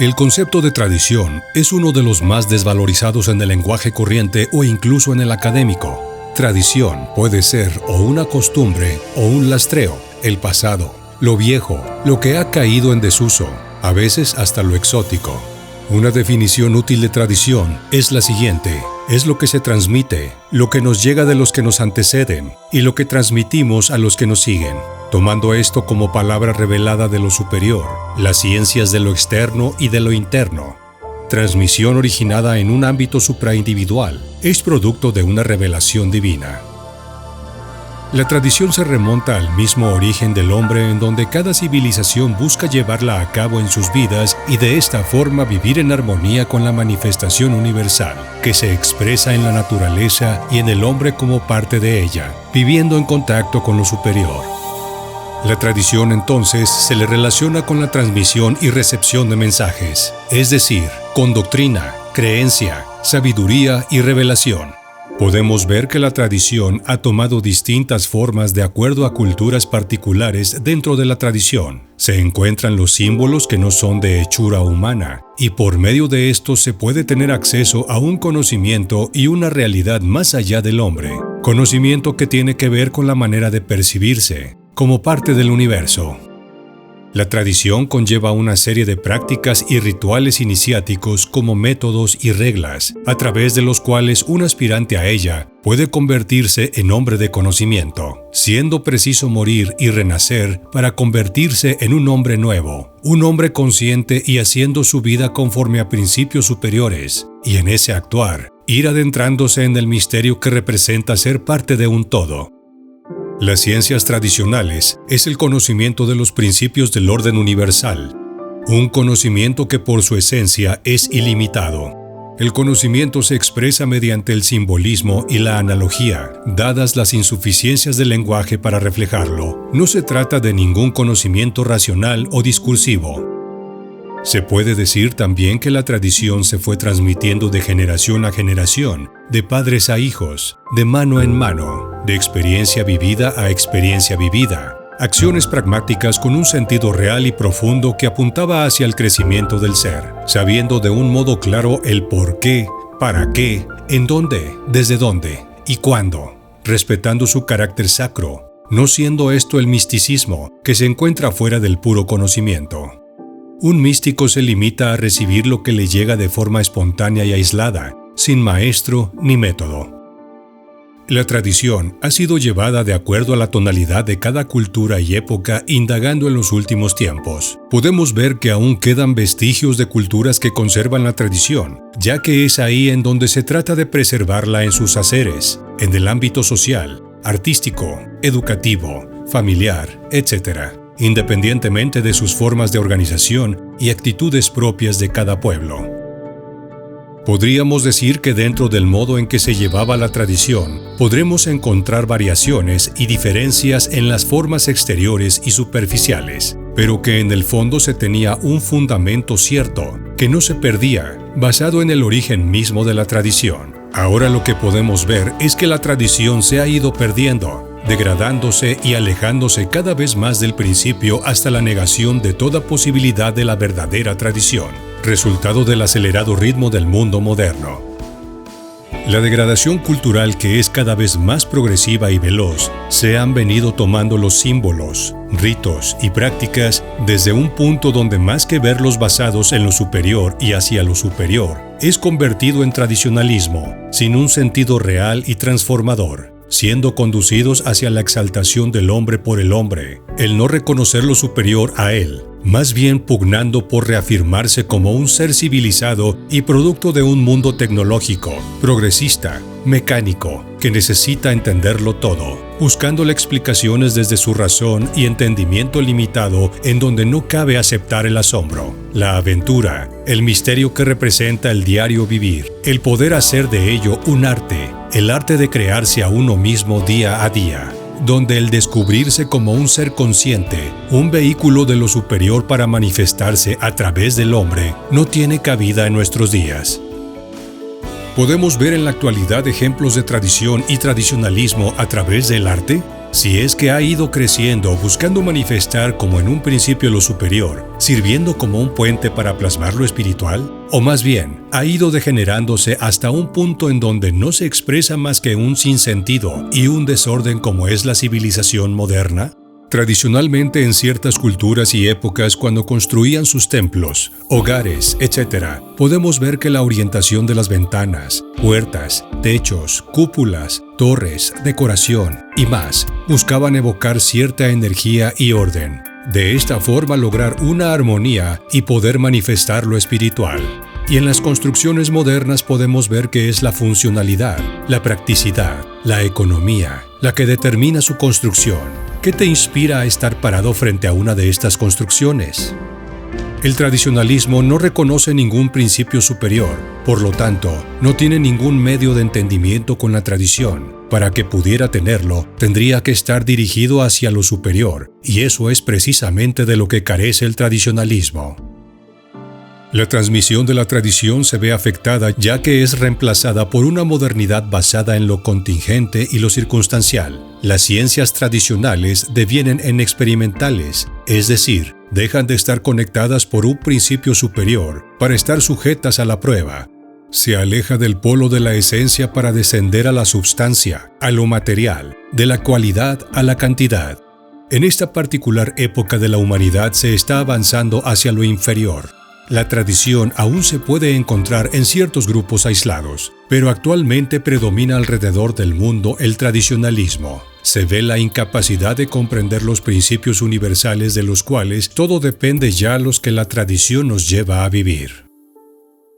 El concepto de tradición es uno de los más desvalorizados en el lenguaje corriente o incluso en el académico. Tradición puede ser o una costumbre o un lastreo, el pasado, lo viejo, lo que ha caído en desuso, a veces hasta lo exótico. Una definición útil de tradición es la siguiente: es lo que se transmite, lo que nos llega de los que nos anteceden y lo que transmitimos a los que nos siguen, tomando esto como palabra revelada de lo superior, las ciencias de lo externo y de lo interno. Transmisión originada en un ámbito supraindividual, es producto de una revelación divina. La tradición se remonta al mismo origen del hombre, en donde cada civilización busca llevarla a cabo en sus vidas y de esta forma vivir en armonía con la manifestación universal, que se expresa en la naturaleza y en el hombre como parte de ella, viviendo en contacto con lo superior. La tradición entonces se le relaciona con la transmisión y recepción de mensajes, es decir, con doctrina, creencia, sabiduría y revelación. Podemos ver que la tradición ha tomado distintas formas de acuerdo a culturas particulares. Dentro de la tradición se encuentran los símbolos que no son de hechura humana, y por medio de estos se puede tener acceso a un conocimiento y una realidad más allá del hombre, conocimiento que tiene que ver con la manera de percibirse como parte del universo. La tradición conlleva una serie de prácticas y rituales iniciáticos como métodos y reglas, a través de los cuales un aspirante a ella puede convertirse en hombre de conocimiento, siendo preciso morir y renacer para convertirse en un hombre nuevo, un hombre consciente y haciendo su vida conforme a principios superiores, y en ese actuar, ir adentrándose en el misterio que representa ser parte de un todo. Las ciencias tradicionales es el conocimiento de los principios del orden universal, un conocimiento que por su esencia es ilimitado. El conocimiento se expresa mediante el simbolismo y la analogía, dadas las insuficiencias del lenguaje para reflejarlo. No se trata de ningún conocimiento racional o discursivo. Se puede decir también que la tradición se fue transmitiendo de generación a generación, de padres a hijos, de mano en mano, de experiencia vivida a experiencia vivida, acciones pragmáticas con un sentido real y profundo que apuntaba hacia el crecimiento del ser, sabiendo de un modo claro el por qué, para qué, en dónde, desde dónde y cuándo, respetando su carácter sacro, no siendo esto el misticismo que se encuentra fuera del puro conocimiento. Un místico se limita a recibir lo que le llega de forma espontánea y aislada, sin maestro ni método. La tradición ha sido llevada de acuerdo a la tonalidad de cada cultura y época, indagando en los últimos tiempos. Podemos ver que aún quedan vestigios de culturas que conservan la tradición, ya que es ahí en donde se trata de preservarla en sus haceres, en el ámbito social, artístico, educativo, familiar, etc., independientemente de sus formas de organización y actitudes propias de cada pueblo. Podríamos decir que dentro del modo en que se llevaba la tradición, podremos encontrar variaciones y diferencias en las formas exteriores y superficiales, pero que en el fondo se tenía un fundamento cierto, que no se perdía, basado en el origen mismo de la tradición. Ahora lo que podemos ver es que la tradición se ha ido perdiendo, degradándose y alejándose cada vez más del principio hasta la negación de toda posibilidad de la verdadera tradición, resultado del acelerado ritmo del mundo moderno. La degradación cultural, que es cada vez más progresiva y veloz, se han venido tomando los símbolos, ritos y prácticas desde un punto donde, más que verlos basados en lo superior y hacia lo superior, es convertido en tradicionalismo, sin un sentido real y transformador, siendo conducidos hacia la exaltación del hombre por el hombre, el no reconocer lo superior a él, más bien pugnando por reafirmarse como un ser civilizado y producto de un mundo tecnológico, progresista, mecánico, que necesita entenderlo todo, buscándole explicaciones desde su razón y entendimiento limitado, en donde no cabe aceptar el asombro, la aventura, el misterio que representa el diario vivir, el poder hacer de ello un arte, el arte de crearse a uno mismo día a día, donde el descubrirse como un ser consciente, un vehículo de lo superior para manifestarse a través del hombre, no tiene cabida en nuestros días. Podemos ver en la actualidad ejemplos de tradición y tradicionalismo a través del arte. Si es que ha ido creciendo buscando manifestar como en un principio lo superior, sirviendo como un puente para plasmar lo espiritual, o más bien, ha ido degenerándose hasta un punto en donde no se expresa más que un sinsentido y un desorden como es la civilización moderna. Tradicionalmente en ciertas culturas y épocas cuando construían sus templos, hogares, etc., podemos ver que la orientación de las ventanas, puertas, techos, cúpulas, torres, decoración y más buscaban evocar cierta energía y orden. De esta forma lograr una armonía y poder manifestar lo espiritual. Y en las construcciones modernas podemos ver que es la funcionalidad, la practicidad, la economía, la que determina su construcción. ¿Qué te inspira a estar parado frente a una de estas construcciones? El tradicionalismo no reconoce ningún principio superior, por lo tanto, no tiene ningún medio de entendimiento con la tradición. Para que pudiera tenerlo, tendría que estar dirigido hacia lo superior, y eso es precisamente de lo que carece el tradicionalismo. La transmisión de la tradición se ve afectada ya que es reemplazada por una modernidad basada en lo contingente y lo circunstancial. Las ciencias tradicionales devienen en experimentales, es decir, dejan de estar conectadas por un principio superior para estar sujetas a la prueba. Se aleja del polo de la esencia para descender a la substancia, a lo material, de la cualidad a la cantidad. En esta particular época de la humanidad se está avanzando hacia lo inferior. La tradición aún se puede encontrar en ciertos grupos aislados, pero actualmente predomina alrededor del mundo el tradicionalismo. Se ve la incapacidad de comprender los principios universales de los cuales todo depende ya los que la tradición nos lleva a vivir.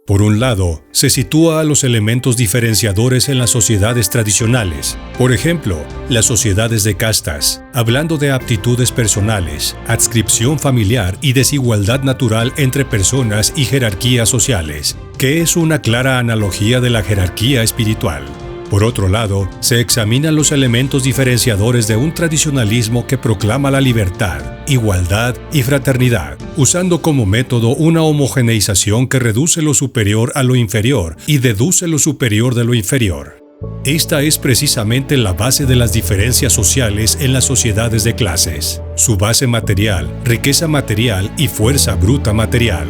Por un lado, se sitúa a los elementos diferenciadores en las sociedades tradicionales, por ejemplo, las sociedades de castas, hablando de aptitudes personales, adscripción familiar y desigualdad natural entre personas y jerarquías sociales, que es una clara analogía de la jerarquía espiritual. Por otro lado, se examinan los elementos diferenciadores de un tradicionalismo que proclama la libertad, igualdad y fraternidad, usando como método una homogeneización que reduce lo superior a lo inferior y deduce lo superior de lo inferior. Esta es precisamente la base de las diferencias sociales en las sociedades de clases, su base material, riqueza material y fuerza bruta material.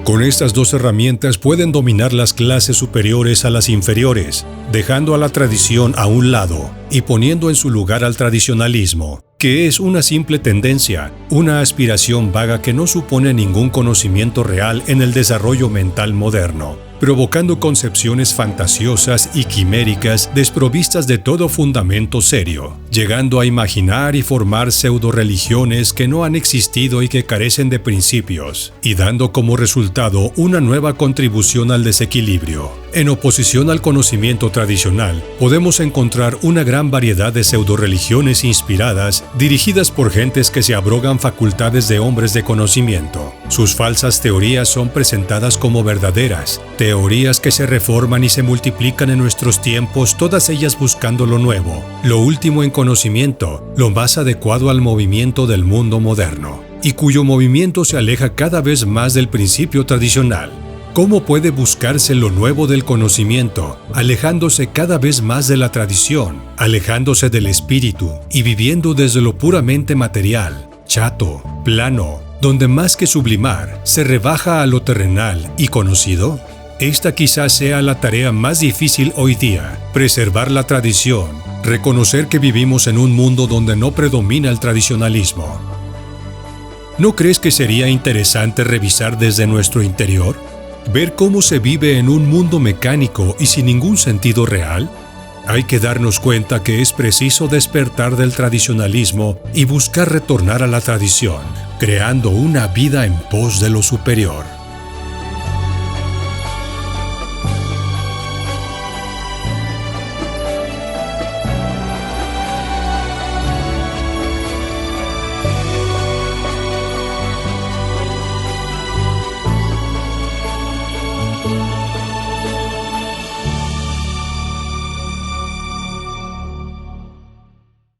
Con estas dos herramientas pueden dominar las clases superiores a las inferiores, dejando a la tradición a un lado y poniendo en su lugar al tradicionalismo, que es una simple tendencia, una aspiración vaga que no supone ningún conocimiento real en el desarrollo mental moderno, provocando concepciones fantasiosas y quiméricas desprovistas de todo fundamento serio, llegando a imaginar y formar pseudo-religiones que no han existido y que carecen de principios, y dando como resultado una nueva contribución al desequilibrio. En oposición al conocimiento tradicional, podemos encontrar una gran variedad de pseudo-religiones inspiradas, dirigidas por gentes que se abrogan facultades de hombres de conocimiento. Sus falsas teorías son presentadas como verdaderas, teorías que se reforman y se multiplican en nuestros tiempos, todas ellas buscando lo nuevo, lo último en conocimiento, lo más adecuado al movimiento del mundo moderno, y cuyo movimiento se aleja cada vez más del principio tradicional. ¿Cómo puede buscarse lo nuevo del conocimiento, alejándose cada vez más de la tradición, alejándose del espíritu y viviendo desde lo puramente material, chato, plano, donde más que sublimar, se rebaja a lo terrenal y conocido? Esta quizás sea la tarea más difícil hoy día, preservar la tradición, reconocer que vivimos en un mundo donde no predomina el tradicionalismo. ¿No crees que sería interesante revisar desde nuestro interior? ¿Ver cómo se vive en un mundo mecánico y sin ningún sentido real? Hay que darnos cuenta que es preciso despertar del tradicionalismo y buscar retornar a la tradición, creando una vida en pos de lo superior.